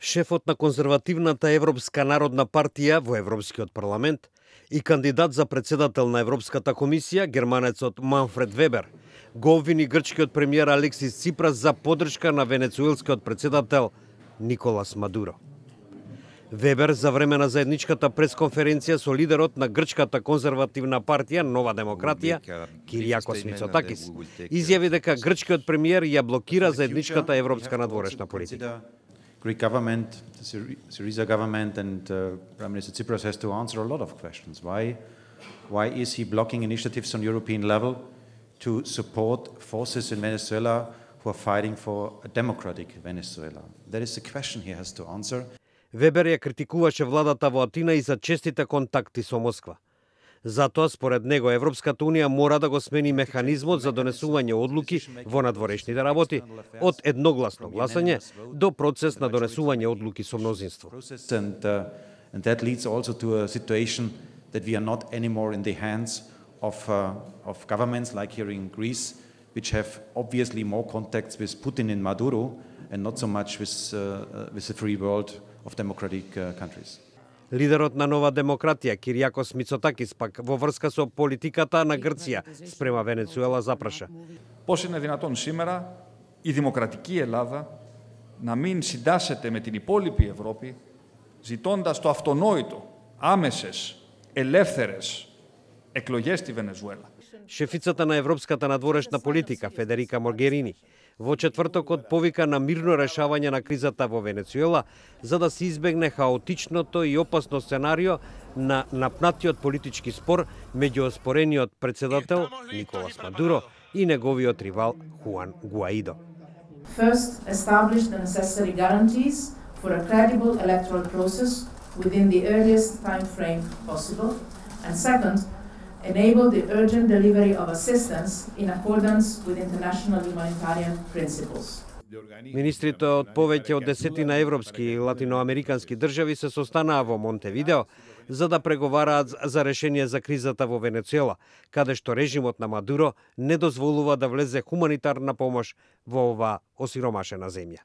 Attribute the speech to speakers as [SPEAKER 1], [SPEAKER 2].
[SPEAKER 1] Шефот на конзервативната Европска народна партија во Европскиот парламент и кандидат за председател на Европската комисија, германецот Манфред Вебер, го обвини грчкиот премиер Алексис Ципрас за поддршка на венецуелскиот председател Николас Мадуро. Вебер за време на заедничката пресконференција со лидерот на грчката конзервативна партија Нова демократија, Киријакос Мицотакис, изјави дека грчкиот премиер ја блокира заедничката европска надворешна политика.
[SPEAKER 2] Greek government, the Syriza government, and Prime Minister Tsipras has to answer a lot of questions. Why is he blocking initiatives on European level to support forces in Venezuela who are fighting for a democratic Venezuela? That is the question he has to answer.
[SPEAKER 1] Вебер ја критикуваше владата во Атина и за честите контакти со Москва. Затоа, според него, Европската Унија мора да го смени механизмот за донесување одлуки во надворешните работи од едногласно гласање до процес на донесување одлуки со мнозинство.
[SPEAKER 2] And that leads also to a situation that we are not anymore in the hands of governments like here in Greece, which have obviously more contacts with Putin and Maduro and not so much with the free world of democratic countries.
[SPEAKER 1] Лидерот на Нова демократија, Киријакос Мицотакис, пак во врска со политиката на Грција спрема Венецуела запраша.
[SPEAKER 3] Πώς είναι δυνατόν σήμερα η δημοκρατική Ελλάδα να μην συντάσσεται με την υπόλοιπη Ευρώπη, ζητώντας το αυτονόητο, άμεσες, ελεύθερες εκλογές στη Βενεζουέλα.
[SPEAKER 1] Шефицата на европската надворешна политика, Федерика Могерини, во четвртокот повика на мирно решавање на кризата во Венецуела, за да се избегне хаотичното и опасно сценарио на напнатиот политички спор меѓу оспорениот председател Николас Мадуро и неговиот ривал Хуан Гуаидо.
[SPEAKER 4] First, establish the necessary guarantees for a credible electoral process within the earliest time frame possible, and second, enable the urgent delivery of assistance in accordance with international humanitarian principles.
[SPEAKER 1] Министрите од повеќе од 10 европски и латиноамерикански држави се состанаа во Монтевидео за да преговараат за решение за кризата во Венецуела, каде што режимот на Мадуро не дозволува да влезе хуманитарна помош во оваа осиромашена земја.